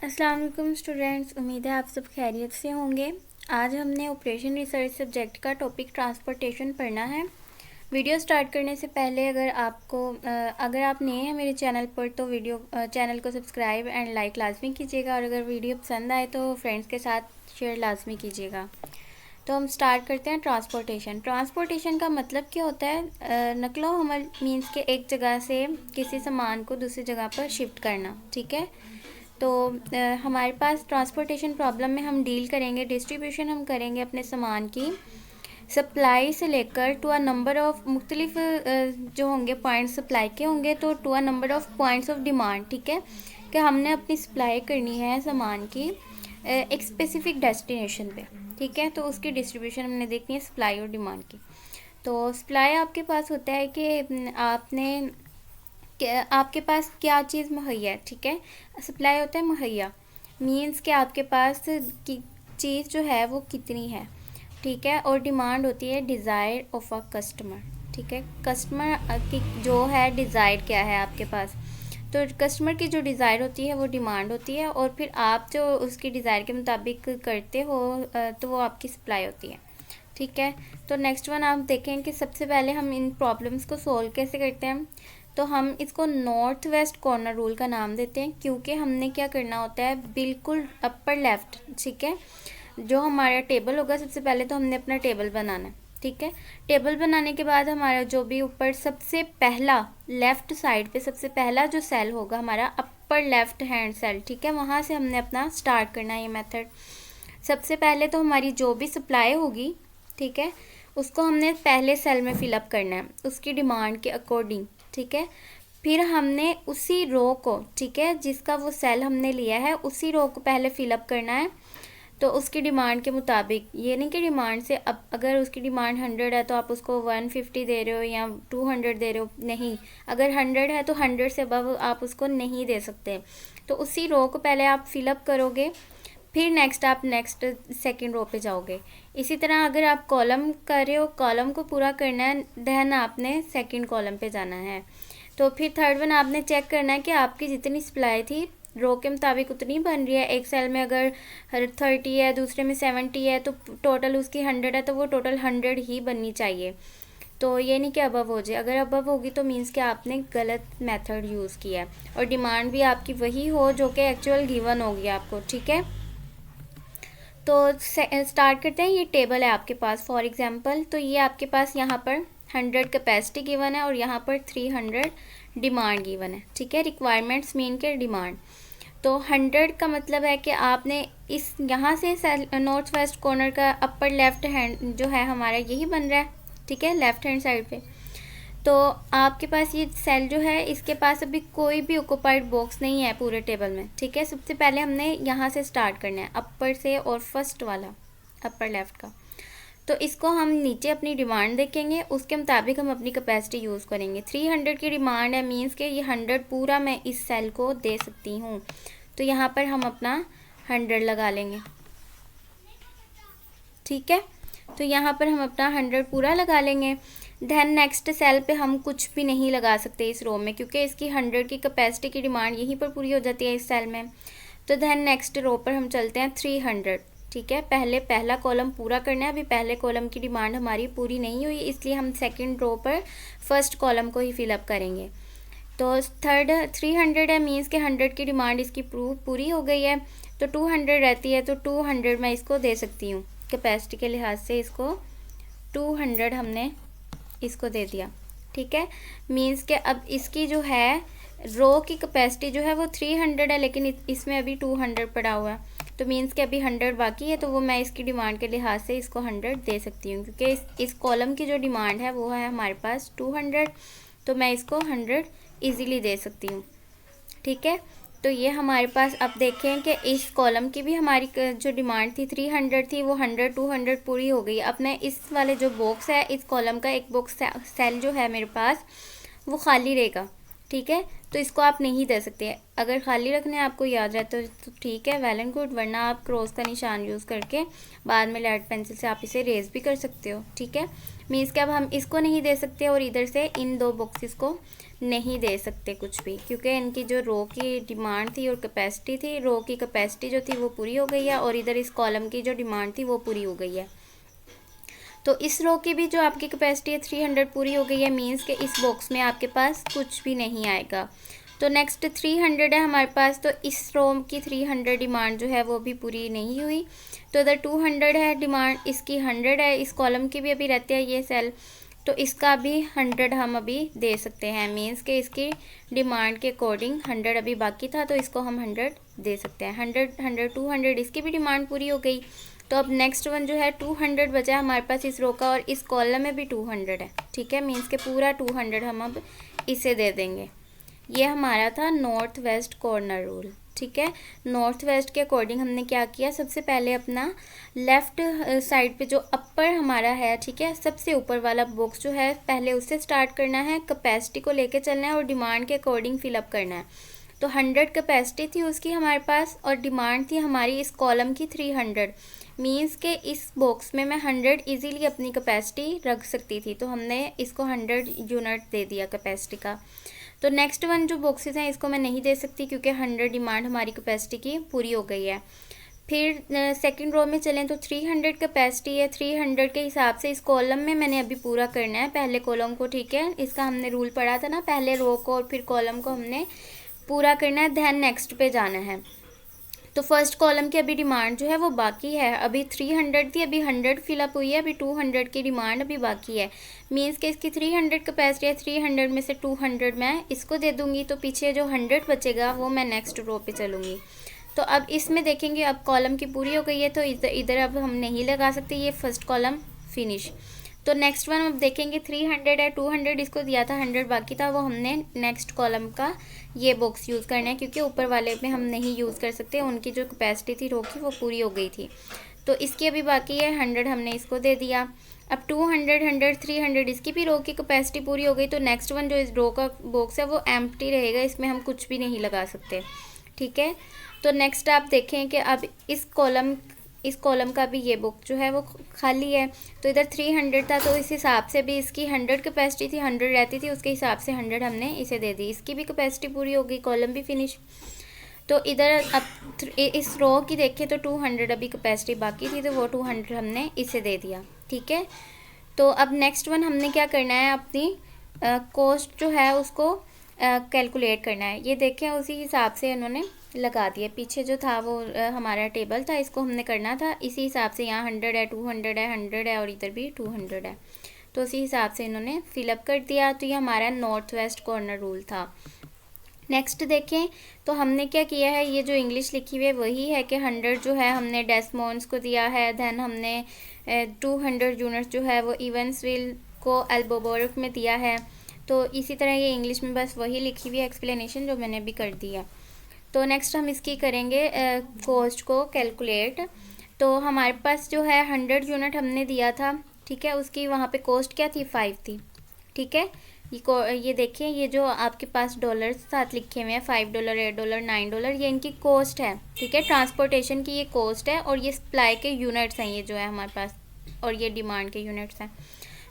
अस्सलाम वालेकुम स्टूडेंट्स, उम्मीद है आप सब खैरियत से होंगे। आज हमने ऑपरेशन रिसर्च सब्जेक्ट का टॉपिक ट्रांसपोर्टेशन पढ़ना है। वीडियो स्टार्ट करने से पहले अगर आप नए हैं मेरे चैनल पर तो चैनल को सब्सक्राइब एंड लाइक लाजमी कीजिएगा, और अगर वीडियो पसंद आए तो फ्रेंड्स के साथ शेयर लाजमी कीजिएगा। तो हम स्टार्ट करते हैं। ट्रांसपोर्टेशन का मतलब क्या होता है? नकलो हमल मीन्स के एक जगह से किसी सामान को दूसरी जगह पर शिफ्ट करना। ठीक है, तो हमारे पास ट्रांसपोर्टेशन प्रॉब्लम में हम डील करेंगे, डिस्ट्रीब्यूशन हम करेंगे अपने सामान की सप्लाई से लेकर टू अ नंबर ऑफ मुख्तलिफ जो होंगे पॉइंट्स सप्लाई के होंगे, तो to a number of points of demand. ठीक है, कि हमने अपनी सप्लाई करनी है सामान की एक स्पेसिफिक डेस्टिनेशन पे। ठीक है, तो उसकी डिस्ट्रीब्यूशन हमने देखनी है सप्लाई और डिमांड की। तो सप्लाई आपके पास होता है कि आपके पास क्या चीज़ मुहैया है। ठीक है, सप्लाई होता है मुहैया, मीन्स कि आपके पास की चीज़ जो है वो कितनी है। ठीक है, और डिमांड होती है डिज़ायर ऑफ अ कस्टमर। ठीक है, कस्टमर की जो है डिज़ायर क्या है आपके पास, तो कस्टमर की जो डिज़ायर होती है वो डिमांड होती है, और फिर आप जो उसकी डिज़ायर के मुताबिक करते हो तो वो आपकी सप्लाई होती है। ठीक है, तो नेक्स्ट वन आप देखें कि सबसे पहले हम इन प्रॉब्लम्स को सोल्व कैसे करते हैं। तो हम इसको नॉर्थ वेस्ट कॉर्नर रूल का नाम देते हैं, क्योंकि हमने क्या करना होता है, बिल्कुल अपर लेफ़्ट। ठीक है, जो हमारा टेबल होगा सबसे पहले तो हमने अपना टेबल बनाना है। ठीक है, टेबल बनाने के बाद हमारा जो भी ऊपर सबसे पहला लेफ़्ट साइड पे सबसे पहला जो सेल होगा हमारा अपर लेफ़्ट हैंड सेल। ठीक है, वहाँ से हमने अपना स्टार्ट करना है ये मेथड। सबसे पहले तो हमारी जो भी सप्लाई होगी, ठीक है, उसको हमने पहले सेल में फिलअप करना है उसकी डिमांड के अकॉर्डिंग। ठीक है, फिर हमने उसी रो को, ठीक है, जिसका वो सेल हमने लिया है उसी रो को पहले फिलअप करना है, तो उसकी डिमांड के मुताबिक। ये नहीं कि डिमांड से अब अगर उसकी डिमांड 100 है तो आप उसको 150 दे रहे हो या 200 दे रहे हो, नहीं। अगर 100 है तो 100 से अब आप उसको नहीं दे सकते। तो उसी रो को पहले आप फिलअप करोगे, फिर नेक्स्ट सेकंड रो पे जाओगे। इसी तरह अगर आप कॉलम कर रहे हो, कॉलम को पूरा करना है, देन आपने सेकंड कॉलम पे जाना है। तो फिर थर्ड वन आपने चेक करना है कि आपकी जितनी सप्लाई थी रो के मुताबिक उतनी बन रही है। एक सेल में अगर 30 है, दूसरे में 70 है, तो टोटल उसकी 100 है, तो वो टोटल 100 ही बननी चाहिए। तो ये नहीं कि अबव हो जाए। अगर अबव होगी तो मीन्स कि आपने गलत मेथड यूज़ किया है, और डिमांड भी आपकी वही हो जो कि एक्चुअल गिवन होगी आपको। ठीक है, तो स्टार्ट करते हैं। ये टेबल है आपके पास फॉर एग्जांपल, तो ये आपके पास यहाँ पर 100 कैपेसिटी गिवन है और यहाँ पर 300 डिमांड गिवन है। ठीक है, रिक्वायरमेंट्स मीन के डिमांड। तो 100 का मतलब है कि आपने इस यहाँ से नॉर्थ वेस्ट कॉर्नर का अपर लेफ्ट हैंड जो है हमारा यही बन रहा है। ठीक है, लेफ्ट हैंड साइड पे। तो आपके पास ये सेल जो है इसके पास अभी कोई भी ऑक्यूपाइड बॉक्स नहीं है पूरे टेबल में। ठीक है, सबसे पहले हमने यहाँ से स्टार्ट करना है अपर से, और फर्स्ट वाला अपर लेफ्ट का। तो इसको हम नीचे अपनी डिमांड देखेंगे, उसके मुताबिक हम अपनी कैपेसिटी यूज़ करेंगे। 300 की डिमांड है, मीन्स के ये 100 पूरा मैं इस सेल को दे सकती हूँ, तो यहाँ पर हम अपना 100 लगा लेंगे। ठीक है, तो यहाँ पर हम अपना 100 पूरा लगा लेंगे। देन नेक्स्ट सेल पे हम कुछ भी नहीं लगा सकते इस रो में, क्योंकि इसकी 100 की कैपेसिटी की डिमांड यहीं पर पूरी हो जाती है इस सेल में। तो देन नेक्स्ट रो पर हम चलते हैं 300। ठीक है, पहले पहला कॉलम पूरा करना है। अभी पहले कॉलम की डिमांड हमारी पूरी नहीं हुई, इसलिए हम सेकेंड रो पर फर्स्ट कॉलम को ही फिलअप करेंगे। तो थर्ड 300 है, मीन्स के 100 की डिमांड इसकी पूरी हो गई है, तो 200 रहती है, तो 200 मैं इसको दे सकती हूँ। कैपेसिटी के लिहाज से इसको 200 हमने इसको दे दिया। ठीक है, मीन्स के अब इसकी जो है रो की कैपेसिटी जो है वो 300 है, लेकिन इसमें अभी 200 पड़ा हुआ है, तो मीन्स के अभी 100 बाकी है, तो वो मैं इसकी डिमांड के लिहाज से इसको 100 दे सकती हूँ, क्योंकि इस कॉलम की जो डिमांड है वो है हमारे पास 200, तो मैं इसको 100 ईज़िली दे सकती हूँ। ठीक है, तो ये हमारे पास अब देखें कि इस कॉलम की भी हमारी जो डिमांड थी 300 थी, वो 100 200 पूरी हो गई। अब मैं इस वाले जो बॉक्स है, इस कॉलम का एक बॉक्स सेल जो है मेरे पास वो खाली रहेगा। ठीक है, तो इसको आप नहीं दे सकते। अगर खाली रखने आपको याद रहता है तो ठीक है, वेल एंड गुड, वरना आप क्रॉस का निशान यूज़ करके बाद में लेड पेंसिल से आप इसे रेज भी कर सकते हो, ठीक है। मीन्स कि अब हम इसको नहीं दे सकते और इधर से इन दो बॉक्सेस को नहीं दे सकते कुछ भी, क्योंकि इनकी जो रो की डिमांड थी और कैपेसिटी थी, रो की कैपेसिटी जो थी वो पूरी हो गई है और इधर इस कॉलम की जो डिमांड थी वो पूरी हो गई है। तो इस रो की भी जो आपकी कैपेसिटी है 300 पूरी हो गई है, मीन्स कि इस बॉक्स में आपके पास कुछ भी नहीं आएगा। तो नेक्स्ट 300 है हमारे पास, तो इस रो की 300 डिमांड जो है वो भी पूरी नहीं हुई। तो इधर 200 है डिमांड, इसकी 100 है, इस कॉलम की भी अभी रहते हैं ये सेल, तो इसका भी 100 हम अभी दे सकते हैं। मीन्स कि इसकी डिमांड के अकॉर्डिंग 100 अभी बाकी था, तो इसको हम 100 दे सकते हैं। 100 100 200 इसकी भी डिमांड पूरी हो गई। तो अब नेक्स्ट वन जो है 200 बचा हमारे पास इस रो का, और इस कॉलम में भी 200 है, ठीक है। मीन्स के पूरा 200 हम अब इसे दे देंगे। ये हमारा था नॉर्थ वेस्ट कॉर्नर रूल, ठीक है। नॉर्थ वेस्ट के अकॉर्डिंग हमने क्या किया, सबसे पहले अपना लेफ़्ट साइड पे जो अपर हमारा है, ठीक है, सबसे ऊपर वाला बॉक्स जो है पहले उससे स्टार्ट करना है, कैपेसिटी को लेके चलना है और डिमांड के अकॉर्डिंग फिलअप करना है। तो 100 कैपेसिटी थी उसकी हमारे पास और डिमांड थी हमारी इस कॉलम की 300। मीन्स के इस बॉक्स में मैं 100 इजीली अपनी कैपेसिटी रख सकती थी, तो हमने इसको 100 यूनिट दे दिया कैपेसिटी का। तो नेक्स्ट वन जो बॉक्सेस हैं इसको मैं नहीं दे सकती क्योंकि 100 डिमांड हमारी कैपेसिटी की पूरी हो गई है। फिर सेकंड रो में चलें तो 300 कैपेसिटी है, 300 के हिसाब से इस कॉलम में मैंने अभी पूरा करना है पहले कॉलम को, ठीक है। इसका हमने रूल पढ़ा था ना, पहले रो को और फिर कॉलम को हमने पूरा करना है, दैन नेक्स्ट पे जाना है। तो फर्स्ट कॉलम की अभी डिमांड जो है वो बाकी है, अभी 300 थी, अभी 100 फिलअप हुई है, अभी 200 की डिमांड अभी बाकी है। मीन्स कि इसकी 300 कैपेसिटी है, 300 में से 200 मैं इसको दे दूंगी, तो पीछे जो 100 बचेगा वो मैं नेक्स्ट रो पे चलूँगी। तो अब इसमें देखेंगे अब कॉलम की पूरी हो गई है, तो इधर अब हम नहीं लगा सकते, ये फर्स्ट कॉलम फिनिश। तो नेक्स्ट वन अब देखेंगे 300 है, 200 इसको दिया था, 100 बाकी था, वो हमने नेक्स्ट कॉलम का ये बॉक्स यूज़ करना है क्योंकि ऊपर वाले में हम नहीं यूज़ कर सकते, उनकी जो कैपेसिटी थी रो की वो पूरी हो गई थी। तो इसकी अभी बाकी है 100, हमने इसको दे दिया। अब 200 100 300 इसकी भी रो की कैपेसिटी पूरी हो गई, तो नेक्स्ट वन जो इस रो का बॉक्स है वो एम्प्टी रहेगा, इसमें हम कुछ भी नहीं लगा सकते, ठीक है। तो नेक्स्ट आप देखें कि अब इस कॉलम का भी ये बुक जो है वो खाली है, तो इधर 300 था, तो इस हिसाब से भी इसकी 100 कैपेसिटी थी, 100 रहती थी, उसके हिसाब से 100 हमने इसे दे दी, इसकी भी कैपेसिटी पूरी हो गई, कॉलम भी फिनिश। तो इधर अब इस रो की देखें तो 200 अभी कैपेसिटी बाकी थी, तो वो 200 हमने इसे दे दिया, ठीक है। तो अब नेक्स्ट वन हमने क्या करना है, अपनी कॉस्ट जो है उसको कैलकुलेट करना है। ये देखें उसी हिसाब से इन्होंने लगा दिया, पीछे जो था वो हमारा टेबल था, इसको हमने करना था इसी हिसाब से, यहाँ 100 है, 200 है, 100 है और इधर भी 200 है, तो उसी हिसाब से इन्होंने फिलअप कर दिया। तो ये हमारा नॉर्थ वेस्ट कॉर्नर रूल था। नेक्स्ट देखें तो हमने क्या किया है, ये जो इंग्लिश लिखी हुई है वही है कि 100 जो है हमने डेसमोन्स को दिया है, दैन हमने 200 यूनिट जो है वो इवेंट्सविल को एल्बोबोर्ग में दिया है। तो इसी तरह ये इंग्लिश में बस वही लिखी हुई है एक्सप्लेनेशन जो मैंने अभी कर दिया। तो नेक्स्ट हम इसकी करेंगे कॉस्ट को कैलकुलेट। तो हमारे पास जो है 100 यूनिट हमने दिया था, ठीक है, उसकी वहाँ पे कॉस्ट क्या थी, 5 थी, ठीक है। ये देखिए, ये जो आपके पास डॉलर्स साथ लिखे हुए हैं, $5 $8 $9, ये इनकी कॉस्ट है, ठीक है, ट्रांसपोर्टेशन की ये कॉस्ट है, और ये सप्लाई के यूनिट्स हैं ये जो है हमारे पास, और ये डिमांड के यूनिट्स हैं।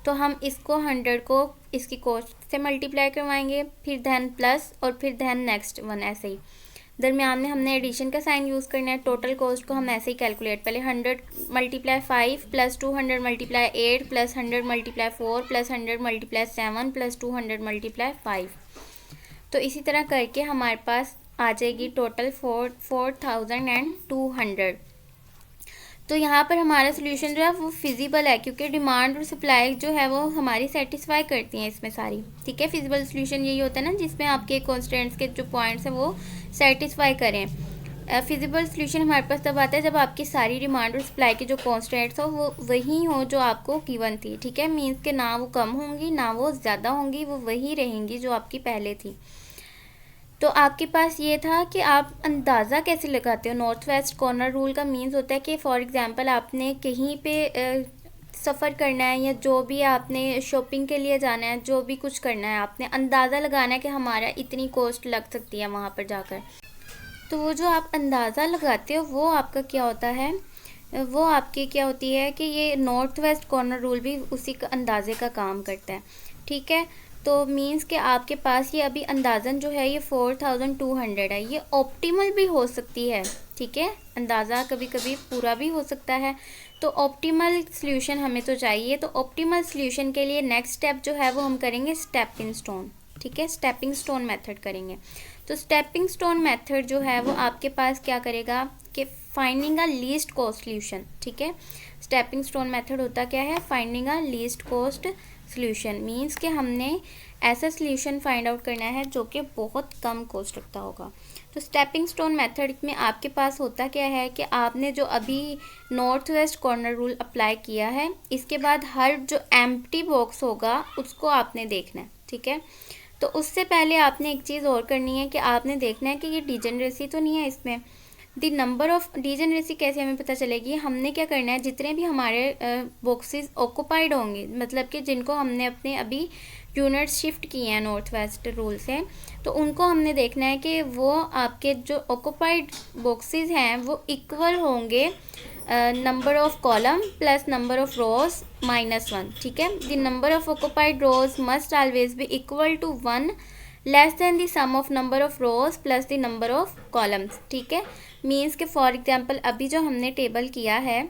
तो हम इसको 100 को इसकी कॉस्ट से मल्टीप्लाई करवाएंगे, फिर दैन प्लस और फिर दैन नेक्स्ट वन, ऐसे ही दरमियान में हमने एडिशन का साइन यूज़ करना है। टोटल कॉस्ट को हम ऐसे ही कैलकुलेट, पहले 100 × 5 प्लस 200 × 8 प्लस 100 × 4 प्लस 100 × 7 प्लस 200 × 5। तो इसी तरह करके हमारे पास आ जाएगी टोटल 4200। तो यहाँ पर हमारा सोल्यूशन जो है वो फिजिबल है क्योंकि डिमांड और सप्लाई जो है वो हमारी सेटिस्फाई करती हैं इसमें सारी, ठीक है। फिजिबल सोल्यूशन यही होता है ना जिसमें आपके कॉन्स्टेंट्स के जो पॉइंट्स हैं वो सेटिस्फाई करें। फिजिबल सोल्यूशन हमारे पास तब आता है जब आपकी सारी डिमांड और सप्लाई के जो कॉन्स्टेंट्स हो वो वही हो जो आपको गिवन थी, ठीक है। मीन्स के ना वो कम होंगी ना वो ज़्यादा होंगी, वो वही रहेंगी जो आपकी पहले थी। तो आपके पास ये था कि आप अंदाज़ा कैसे लगाते हो। नॉर्थ वेस्ट कॉर्नर रूल का मीन्स होता है कि फॉर एग्ज़ाम्पल आपने कहीं पे सफ़र करना है या जो भी आपने शॉपिंग के लिए जाना है, जो भी कुछ करना है, आपने अंदाज़ा लगाना है कि हमारा इतनी कॉस्ट लग सकती है वहाँ पर जाकर। तो वो जो आप अंदाज़ा लगाते हो वो आपका क्या होता है, वो आपकी क्या होती है कि ये नॉर्थ वेस्ट कॉर्नर रूल भी उसी का अंदाज़े का काम करता है, ठीक है। तो मींस कि आपके पास ये अभी अंदाज़न जो है ये 4200 है, ये ऑप्टिमल भी हो सकती है, ठीक है। अंदाज़ा कभी कभी पूरा भी हो सकता है। तो ऑप्टिमल सॉल्यूशन हमें तो चाहिए। तो ऑप्टिमल सॉल्यूशन के लिए नेक्स्ट स्टेप जो है वो हम करेंगे स्टेपिंग स्टोन, ठीक है। स्टेपिंग स्टोन मेथड करेंगे। तो स्टेपिंग स्टोन मेथड जो है वो आपके पास क्या करेगा कि finding a least cost solution, ठीक है। स्टेपिंग स्टोन मेथड होता क्या है, finding a least cost solution. Means कि हमने ऐसा सॉल्यूशन फाइंड आउट करना है जो कि बहुत कम कॉस्ट रखता होगा। तो स्टेपिंग स्टोन मेथड में आपके पास होता क्या है कि आपने जो अभी north west corner rule apply किया है, इसके बाद हर जो एम्प्टी बॉक्स होगा उसको आपने देखना है, ठीक है। तो उससे पहले आपने एक चीज़ और करनी है कि आपने देखना है कि ये डिजेनरेसी तो नहीं है इसमें। दी नंबर ऑफ डिजेनरेसी कैसे हमें पता चलेगी, हमने क्या करना है, जितने भी हमारे बॉक्सेस ऑक्यूपाइड होंगे, मतलब कि जिनको हमने अपने अभी यूनिट शिफ्ट किए हैं नॉर्थ वेस्ट रूल से, तो उनको हमने देखना है कि वो आपके जो ऑक्यूपाइड बॉक्सेस हैं वो इक्वल होंगे number of column plus number of rows -1, ठीक है। The number of occupied rows must always be equal to 1 less than the sum of number of rows plus the number of columns, ठीक है। Means के for example अभी जो हमने table किया है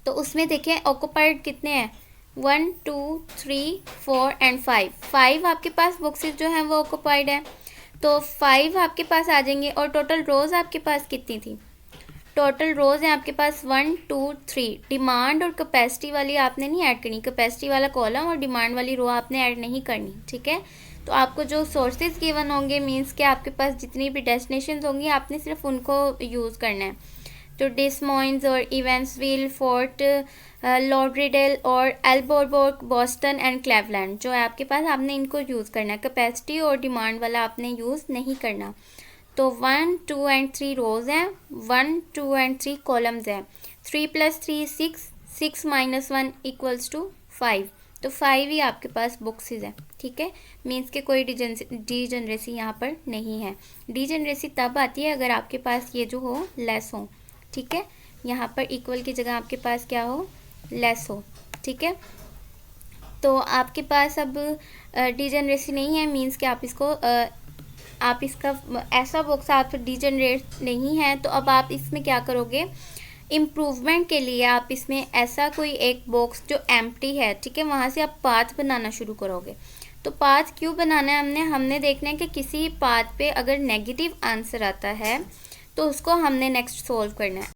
तो उसमें देखिए ऑक्यूपाइड कितने हैं, 1 2 3 4 एंड 5 आपके पास बॉक्सेस जो हैं वो ऑक्यूपाइड है। तो 5 आपके पास आ जाएंगे। और टोटल रोज आपके पास कितनी थी, टोटल रोज है आपके पास 1 2 3। डिमांड और कैपेसिटी वाली आपने नहीं ऐड करनी, कैपेसिटी वाला कॉलम और डिमांड वाली रो आपने ऐड नहीं करनी, ठीक है। तो आपको जो सोर्सेज गिवन होंगे, मींस के आपके पास जितनी भी डेस्टिनेशंस होंगी आपने सिर्फ उनको यूज़ करना है। तो डिस मोइंस और इवेंट्सविल, फोर्ट लॉड्रीडेल और एल्बोर्बोर्ग, बॉस्टन एंड क्लेवलैंड जो है आपके पास, आपने इनको यूज़ करना है। कैपेसिटी और डिमांड वाला आपने यूज़ नहीं करना। तो 1 2 एंड 3 रोज हैं, 1 2 एंड 3 कॉलम्स हैं। 3 + 3 6, 6 - 1 = 5। तो 5 ही आपके पास बॉक्सेस हैं, ठीक है। मीन्स के कोई डिजेनरेसी यहाँ पर नहीं है। डिजेनरेसी तब आती है अगर आपके पास ये जो हो लेस हो, ठीक है। यहाँ पर इक्वल की जगह आपके पास क्या हो, लेस हो, ठीक है। तो आपके पास अब डिजेनरेसी नहीं है, मीन्स कि आप इसको आप इसका ऐसा बॉक्स आप डिजेनरेट नहीं है। तो अब आप इसमें क्या करोगे, इम्प्रूवमेंट के लिए आप इसमें ऐसा कोई एक बॉक्स जो एम्प्टी है, ठीक है, वहाँ से आप पाथ बनाना शुरू करोगे। तो पाथ क्यों बनाना है, हमने देखना है कि किसी पाथ पे अगर नेगेटिव आंसर आता है तो उसको हमने नेक्स्ट सॉल्व करना है।